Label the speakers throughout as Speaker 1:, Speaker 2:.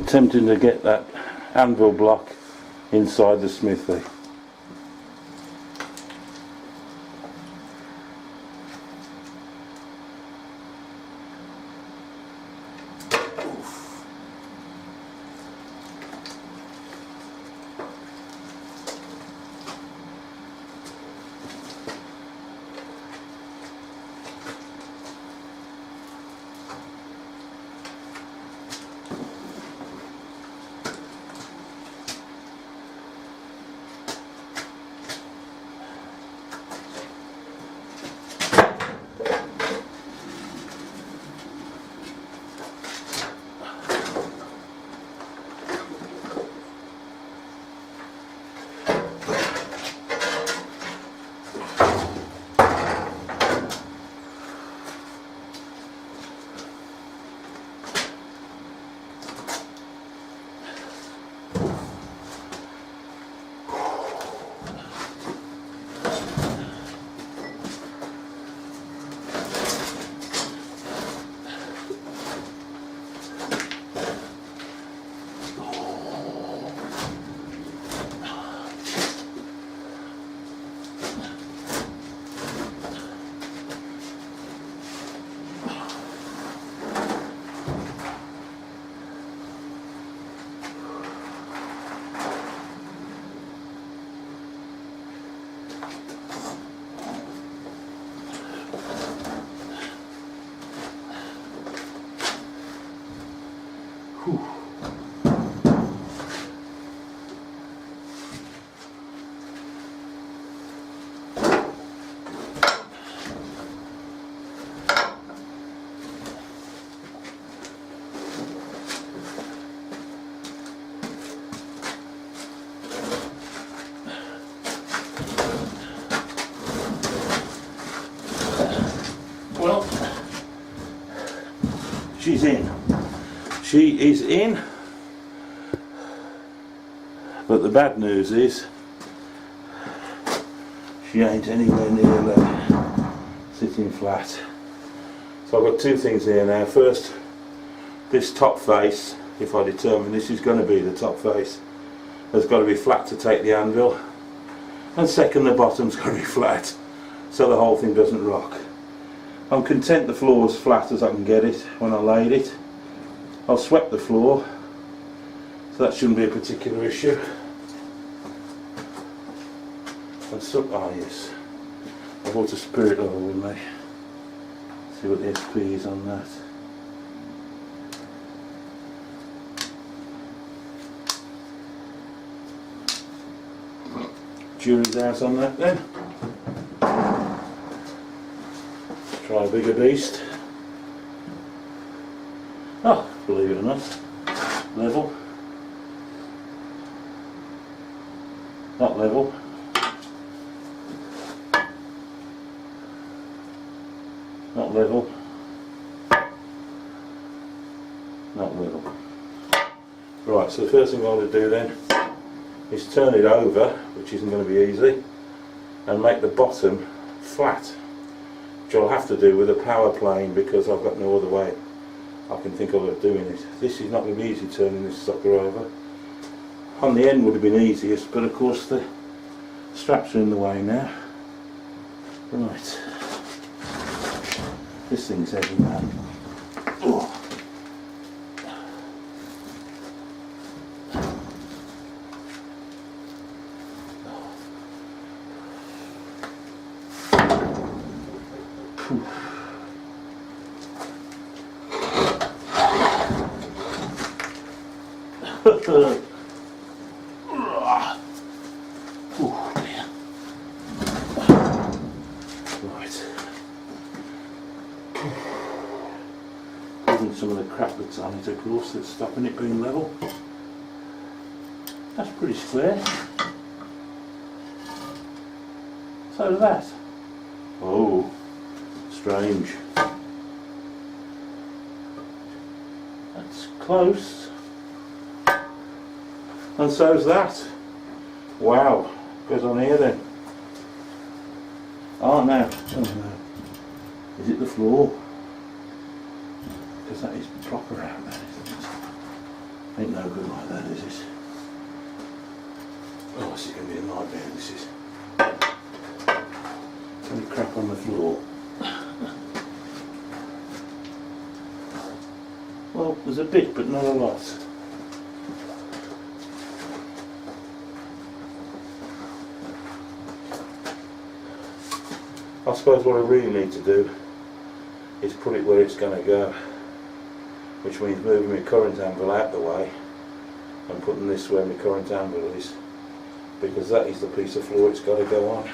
Speaker 1: attempting to get that anvil block inside the smithy. Whew. Well, she's in. She is in, but the bad news is she ain't anywhere near sitting flat. So I've got two things here now. First, this top face, if I determine this is going to be the top face, has got to be flat to take the anvil, and second, the bottom's got to be flat so the whole thing doesn't rock. I'm content the floor as flat as I can get it when I laid it. I'll swept the floor, so that shouldn't be a particular issue. And so, ah yes, I bought a spirit level with me. See what the SP is on that. Jury's out on that then. Let's try a bigger beast. Oh, believe it or not, level, not level, not level, not level. Right, so the first thing I want to do then is turn it over, which isn't going to be easy, and make the bottom flat, which I'll have to do with a power plane because I've got no other way I can think of doing it. This is not going to be easy turning this sucker over. On the end would have been easiest, but of course the straps are in the way now. Right. This thing's heavy, man. Oh. Oh dear. Right. Even some of the crap that's on it, of course, that's stopping it being level. That's pretty square. So is that. Oh, strange. That's close. And so's that. Wow. Goes on here then. Oh no. Oh no. Is it the floor? Because that is proper out there, isn't it? Ain't no good like that, is it? Oh, this is going to be a nightmare, this is. Any crap on the floor. Well, there's a bit, but not a lot. I suppose what I really need to do is put it where it's going to go, which means moving my current anvil out the way and putting this where my current anvil is, because that is the piece of floor it's got to go on.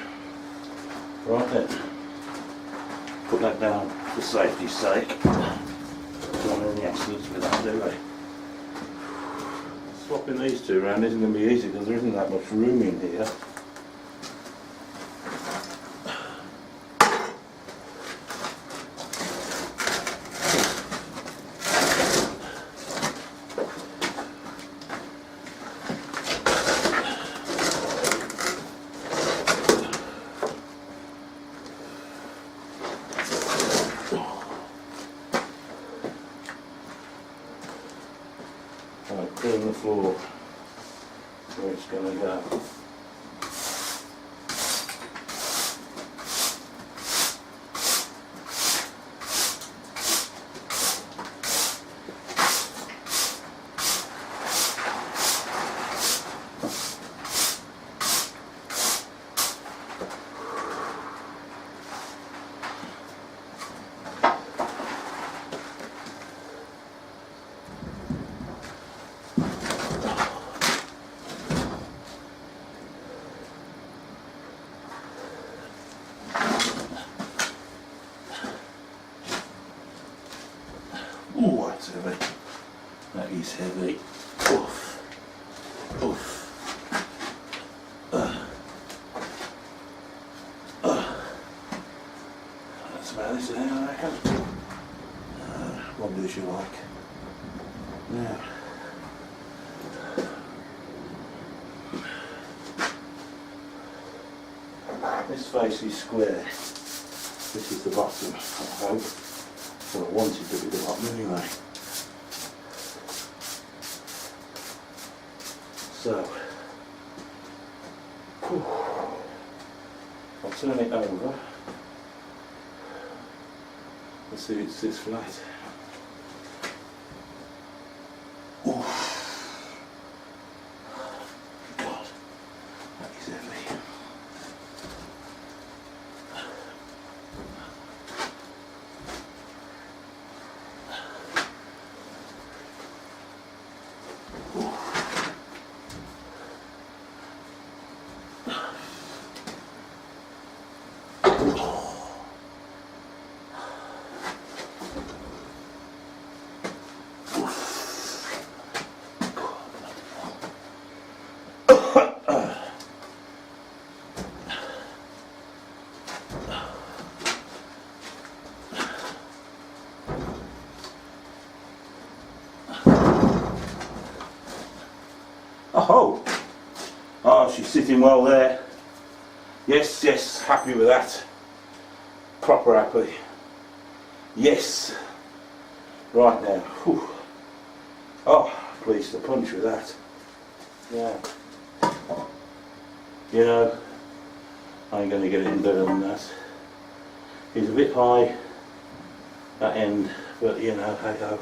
Speaker 1: Right then, put that down for safety's sake. Don't want any accidents with that, do they? Swapping these two around isn't going to be easy because there isn't that much room in here. Clean the floor where it's going to go. Oh, that's heavy. That is heavy. Oof. Oof. That's about this there, I reckon. Probably as you like. Now. This face is square. This is the bottom, I hope. Well, I wanted to be the bottom anyway. So, I'll turn it over. Let's see if it sits flat. God, that is heavy. Oh, oh, she's sitting well there. Yes, yes, happy with that. Proper happy. Yes. Right now. Whew. Oh, pleased to punch with that. Yeah. You know, I ain't going to get it any better than that. It's a bit high, that end, but you know, hey ho.